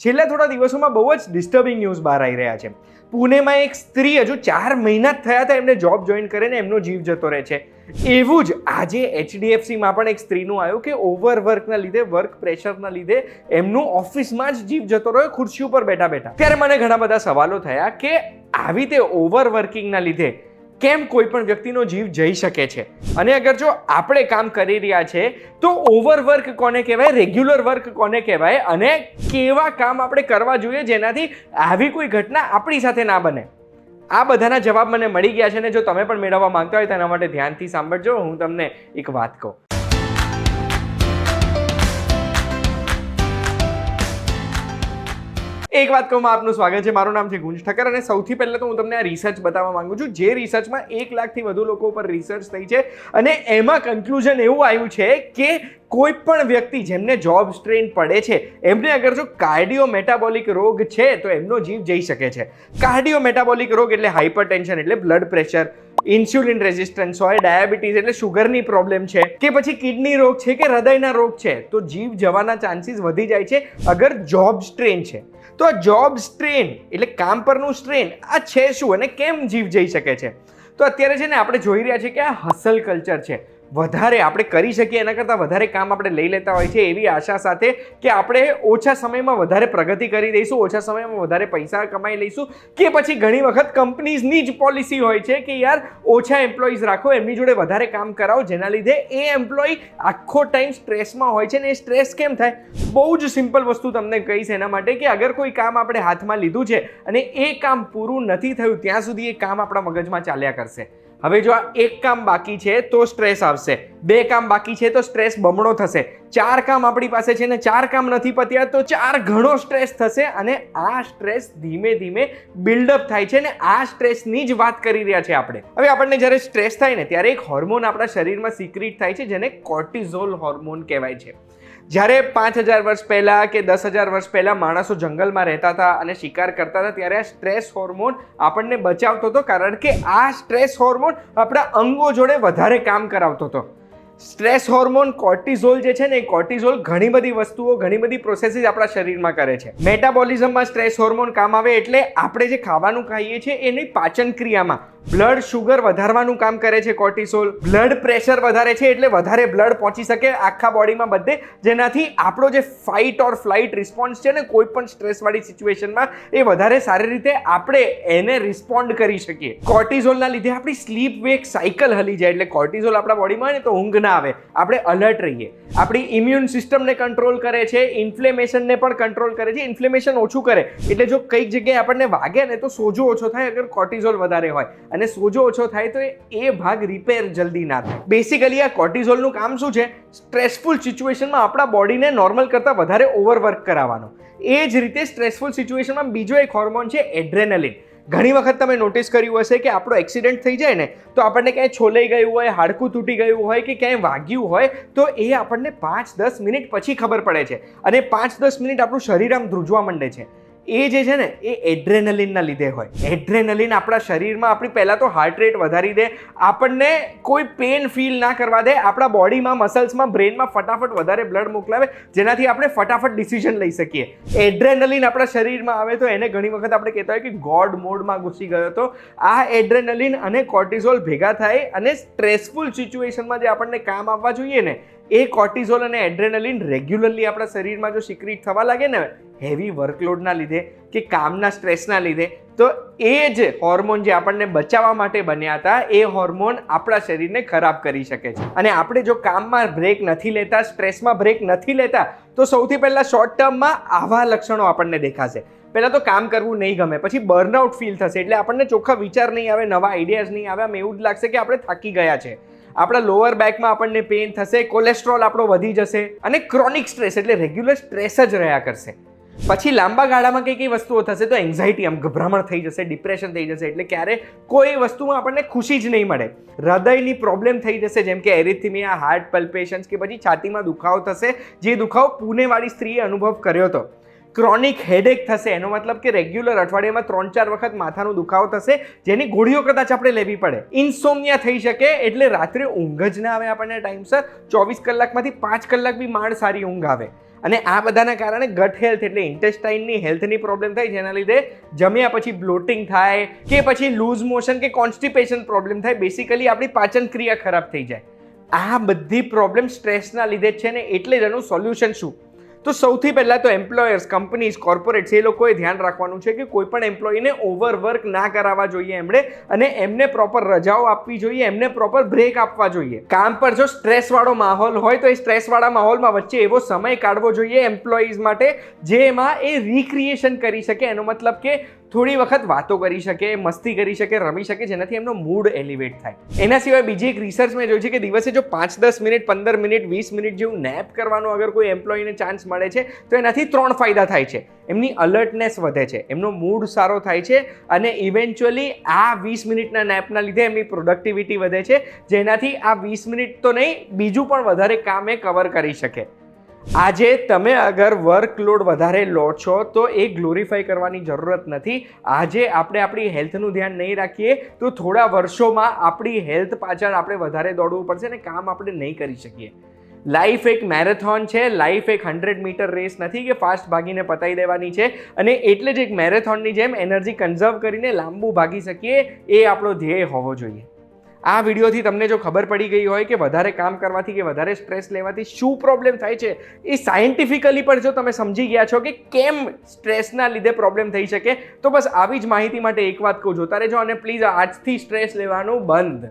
છેલ્લા થોડા દિવસોમાં બહુ જ ડિસ્ટર્બિંગ ન્યૂઝ બહાર આવી રહ્યા છે. પુણેમાં એક સ્ત્રી હજુ 4 મહિના જ થયા હતા એમને જોબ જોઈન કરીને એમનો જીવ જતો રહે છે. એવું જ આજે HDFCમાં પણ એક સ્ત્રીનું આવ્યું કે ઓવરવર્કના લીધે, વર્ક પ્રેશરના લીધે એમનું ઓફિસમાં જ જીવ જતો રહ્યો ખુરશી ઉપર બેઠા બેઠા. ત્યારે મને ઘણા બધા સવાલો થયા કે આવી રીતે ઓવરવર્કિંગના લીધે કેમ કોઈ પણ વ્યક્તિનો જીવ જઈ શકે છે, અને અગર જો આપણે કામ કરી રહ્યા છે તો ઓવરવર્ક કોને કહેવાય, રેગ્યુલર વર્ક કોને કહેવાય, અને કેવા કામ આપણે કરવા જોઈએ જેનાથી આવી કોઈ ઘટના આપણી સાથે ના બને. આ બધાના જવાબ મને મળી ગયા છે, ને જો તમે પણ મેળવવા માંગતા હોય તેના માટે ધ્યાનથી સાંભળજો. હું તમને એક વાત કહું. એક વાત કહું, આપનું સ્વાગત છે. મારું નામ છે ગુંજ ઠક્કર, અને સૌથી પહેલાં તો હું તમને આ રિસર્ચ બતાવવા માંગુ છું, જે રિસર્ચમાં 1 લાખથી વધુ લોકો ઉપર રિસર્ચ થઈ છે, અને એમાં કન્ક્લુઝન એવું આવ્યું છે કે કોઈ પણ વ્યક્તિ જેમને જોબ સ્ટ્રેન પડે છે એમને અગર જો કાર્ડિયો મેટાબોલિક રોગ છે તો એમનો જીવ જઈ શકે છે. કાર્ડિયો મેટાબોલિક રોગ એટલે હાઇપરટેન્શન એટલે બ્લડ પ્રેશર, ઇન્સ્યુલિન રેઝિસ્ટન્સ હોય, ડાયાબિટીસ એટલે શુગરની પ્રોબ્લેમ છે, કે પછી કિડની રોગ છે કે હૃદયના રોગ છે, તો જીવ જવાના ચાન્સીસ વધી જાય છે અગર જોબ સ્ટ્રેન છે. તો આ જોબ સ્ટ્રેન એટલે કામ પરનું સ્ટ્રેન આ છે શું અને કેમ જીવ જઈ શકે છે? તો અત્યારે છે ને આપણે જોઈ રહ્યા છીએ કે આ હસલ કલ્ચર છે. વધારે આપણે કરી શકીએ એના કરતાં વધારે કામ આપણે લઈ લેતા હોય છે એવી આશા સાથે કે આપણે ઓછા સમયમાં વધારે પ્રગતિ કરી દઈશું, ઓછા સમયમાં વધારે પૈસા કમાઈ લઈશું, કે પછી ઘણી વખત કંપનીઝની જ પોલિસી હોય છે કે યાર ઓછા એમ્પ્લોઈઝ રાખો, એમની જોડે વધારે કામ કરાવો, જેના લીધે એ એમ્પ્લોય આખો ટાઈમ સ્ટ્રેસમાં હોય છે. ને એ સ્ટ્રેસ કેમ થાય? બહુ જ સિમ્પલ વસ્તુ તમને કહીશ એના માટે કે અગર કોઈ કામ આપણે હાથમાં લીધું છે અને એ કામ પૂરું નથી થયું ત્યાં સુધી એ કામ આપણા મગજમાં ચાલ્યા કરશે. હવે જો આ 1 કામ બાકી છે તો સ્ટ્રેસ આવશે, 2 કામ બાકી છે તો સ્ટ્રેસ બમણો થશે, 4 કામ આપણી પાસે છે ને 4 કામ નથી પત્યા તો 4 ઘણો સ્ટ્રેસ થશે, અને આ સ્ટ્રેસ ધીમે ધીમે બિલ્ડઅપ થાય છે. ને આ સ્ટ્રેસની જ વાત કરી રહ્યા છે આપણે. હવે આપણને જ્યારે સ્ટ્રેસ થાય ને ત્યારે એક હોર્મોન આપણા શરીરમાં સિક્રિટ થાય છે જેને કોર્ટિઝોલ હોર્મોન કહેવાય છે. જ્યારે 5000 વર્ષ પહેલાં કે 10,000 વર્ષ પહેલાં માણસો જંગલમાં રહેતા હતા અને શિકાર કરતા હતા ત્યારે આ સ્ટ્રેસ હોર્મોન આપણને બચાવતો હતો, કારણ કે આ સ્ટ્રેસ હોર્મોન આપણા અંગો જોડે વધારે કામ કરાવતો હતો. સ્ટ્રેસ હોર્મોન કોર્ટિઝોલ જે છે ને, એ કોર્ટિઝોલ ઘણી બધી વસ્તુઓ, ઘણી બધી પ્રોસેસીસ આપણા શરીરમાં કરે છે. મેટાબોલિઝમમાં સ્ટ્રેસ હોર્મોન કામ આવે એટલે આપણે જે ખાવાનું ખાઈએ છીએ એની પાચન ક્રિયામાં બ્લડ શુગર વધારવાનું કામ કરે છે કોર્ટિસોલ. બ્લડ પ્રેશર વધારે છે એટલે વધારે બ્લડ પહોંચી શકે આખા બોડીમાં બધે, જેનાથી આપણો જે ફાઇટ ઓર ફ્લાઇટ રિસ્પોન્સ છે ને કોઈ પણ સ્ટ્રેસવાળી સિચ્યુએશનમાં એ વધારે સારી રીતે આપણે એને રિસ્પોન્ડ કરી શકીએ. કોર્ટિઝોલના લીધે આપણી સ્લીપ વેક સાયકલ હલી જાય, એટલે કોર્ટિઝોલ આપણા બોડીમાં હોય ને તો ઊંઘ ના આવે, આપણે અલર્ટ રહીએ. આપણી ઇમ્યુન સિસ્ટમને કંટ્રોલ કરે છે, ઇન્ફ્લેમેશનને પણ કંટ્રોલ કરે છે. ઇન્ફ્લેમેશન ઓછું કરે એટલે જો કઈક જગ્યાએ આપણને વાગે ને તો સોજો ઓછો થાય અગર કોર્ટિઝોલ વધારે હોય, અને સોજો ઓછો થાય તો એ ભાગ રિપેર જલ્દી ના થાય. બેસિકલી આ કોર્ટિઝોલનું કામ શું છે? સ્ટ્રેસફુલ સિચ્યુએશનમાં આપણા બોડીને નોર્મલ કરતાં વધારે ઓવરવર્ક કરાવવાનો. એ જ રીતે સ્ટ્રેસફુલ સિચ્યુએશનમાં બીજો એક હોર્મોન છે એડ્રેનલિન. ઘણી વખત તમે નોટિસ કર્યું હશે કે આપણો એક્સિડન્ટ થઈ જાય ને તો આપણને ક્યાંય છોલાઈ ગયું હોય, હાડકું તૂટી ગયું હોય કે ક્યાંય વાગ્યું હોય તો એ આપણને 5-10 મિનિટ પછી ખબર પડે છે, અને 5-10 મિનિટ આપણું શરીર આમ ધ્રુજવા માંડે છે. એ જે છે ને એ એડ્રેનલિનના લીધે હોય. એડ્રેનલિન આપણા શરીરમાં આપણી પહેલાં તો હાર્ટ રેટ વધારી દે, આપણને કોઈ પેન ફીલ ના કરવા દે, આપણા બોડીમાં, મસલ્સમાં, બ્રેનમાં ફટાફટ વધારે બ્લડ મોકલાવે, જેનાથી આપણે ફટાફટ ડિસિઝન લઈ શકીએ. એડ્રેનલિન આપણા શરીરમાં આવે તો એને ઘણી વખત આપણે કહેતા હોય કે ગોડ મોડમાં ઘૂસી ગયો હતો. આ એડ્રેનલિન અને કોર્ટિઝોલ ભેગા થાય અને સ્ટ્રેસફુલ સિચ્યુએશનમાં જે આપણને કામ આવવા જોઈએ ને એ કોર્ટિઝોલ અને એડ્રેનલિન રેગ્યુલરલી આપણા શરીરમાં જો સિક્રિટ થવા લાગે ને હેવી વર્કલોડના લીધે કે કામના સ્ટ્રેસના લીધે, તો એ જ હોર્મોન જે આપણને બચાવવા માટે બન્યા હતા એ હોર્મોન આપણા શરીરને ખરાબ કરી શકે છે. અને આપણે જો કામમાં બ્રેક નથી લેતા, સ્ટ્રેસમાં બ્રેક નથી લેતા, તો સૌથી પહેલાં શોર્ટ ટર્મમાં આવા લક્ષણો આપણને દેખાશે. પહેલાં તો કામ કરવું નહીં ગમે, પછી બર્નઆઉટ ફીલ થશે, એટલે આપણને ચોખ્ખા વિચાર નહીં આવે, નવા આઈડિયાઝ નહીં આવે, આમ એવું જ લાગશે કે આપણે થાકી ગયા છે. આપણા લોઅર બેકમાં આપણને પેઇન થશે, કોલેસ્ટ્રોલ આપણો વધી જશે, અને ક્રોનિક સ્ટ્રેસ એટલે રેગ્યુલર સ્ટ્રેસ જ રહ્યા કરશે. પછી લાંબા ગાળામાં કઈ કઈ વસ્તુઓ થશે તો એન્ઝાઇટી, આમ ગભરામણ થઈ જશે, ડિપ્રેશન થઈ જશે, એટલે ક્યારે કોઈ વસ્તુમાં આપણને ખુશી જ નહીં મળે. હૃદયની પ્રોબ્લેમ થઈ જશે, જેમ કે એરિથમિયા, હાર્ટ પલ્પેશન્સ, કે પછી છાતીમાં દુખાવો થશે, જે દુખાવો પુણેવાળી સ્ત્રીએ અનુભવ કર્યો હતો. ક્રોનિક હેડેક થશે, એનો મતલબ કે રેગ્યુલર અઠવાડિયામાં 3-4 વખત માથાનો દુખાવો થશે, જેની ગોળીઓ કદાચ આપણે લેવી પડે. ઇન્સોમ્નિયા થઈ શકે, એટલે રાત્રે ઊંઘ જ ના આવે આપણને ટાઈમસર, 24 કલાકમાંથી 5 કલાક બી માંડ સારી ઊંઘ આવે. અને આ બધાના કારણે ગટ હેલ્થ એટલે ઇન્ટેસ્ટાઇનની હેલ્થની પ્રોબ્લેમ થાય, જેના લીધે જમ્યા પછી બ્લોટિંગ થાય કે પછી લૂઝ મોશન કે કોન્સ્ટિપેશન પ્રોબ્લેમ થાય, બેસિકલી આપણી પાચન ક્રિયા ખરાબ થઈ જાય. આ બધી પ્રોબ્લેમ સ્ટ્રેસના લીધે જ છે ને. એટલે જ એનું સોલ્યુશન શું? તો સૌથી પહેલાં તો એમ્પ્લોયર્સ, કંપનીઝ, કોર્પોરેટ્સ એ લોકોએ ધ્યાન રાખવાનું છે કે કોઈ પણ એમ્પ્લોયીને ઓવરવર્ક ના કરાવવા જોઈએ એમણે, અને એમને પ્રોપર રજાઓ આપવી જોઈએ, એમને પ્રોપર બ્રેક આપવા જોઈએ. કામ પર જો સ્ટ્રેસવાળો માહોલ હોય તો એ સ્ટ્રેસવાળા માહોલમાં વચ્ચે એવો સમય કાઢવો જોઈએ એમ્પ્લોયીઝ માટે જેમાં એ રિક્રિએશન કરી શકે. એનો મતલબ કે થોડી વખત વાતો કરી શકે, મસ્તી કરી શકે, રમી શકે, જેનાથી એમનો મૂડ એલિવેટ થાય. એના સિવાય બીજી એક રિસર્ચ મેં જોઈ છે કે દિવસે જો 5-10 મિનિટ, 15 મિનિટ, 20 મિનિટ જેવું નેપ કરવાનો અગર કોઈ એમ્પ્લોયીને ચાન્સ મળે છે તો એનાથી 3 ફાયદા થાય છે. એમની અલર્ટનેસ વધે છે, એમનો મૂડ સારો થાય છે, અને ઇવેન્ચ્યુઅલી આ 20 મિનિટના નેપના લીધે એમની પ્રોડક્ટિવિટી વધે છે, જેનાથી આ 20 મિનિટ તો નહીં, બીજું પણ વધારે કામ એ કવર કરી શકે. આજે તમે અગર વર્કલોડ વધારે લો છો તો એ ગ્લોરીફાઈ કરવાની જરૂરત નથી. આજે આપણે આપણી હેલ્થનું ધ્યાન નહીં રાખીએ તો થોડા વર્ષોમાં આપણી હેલ્થ પાછળ આપણે વધારે દોડવું પડશે અને કામ આપણે નહીં કરી શકીએ. લાઈફ એક મેરેથોન છે, લાઈફ એક 100 મીટર રેસ નથી કે ફાસ્ટ ભાગીને પતાવી દેવાની છે. અને એટલે જ એક મેરેથોનની જેમ એનર્જી કન્ઝર્વ કરીને લાંબુ ભાગી શકીએ, એ આપણો ધ્યેય હોવો જોઈએ. આ વિડીયોથી તમને જો ખબર પડી ગઈ હોય કે વધારે કામ કરવાથી કે વધારે સ્ટ્રેસ લેવાથી શું પ્રોબ્લેમ થાય છે, એ સાયન્ટિફિકલી પણ જો તમે સમજી ગયા છો કે કેમ સ્ટ્રેસના લીધે પ્રોબ્લેમ થઈ શકે, તો બસ આવી જ માહિતી માટે એક વાત કહું, જોતા રહેજો અને પ્લીઝ આજથી સ્ટ્રેસ લેવાનું બંધ.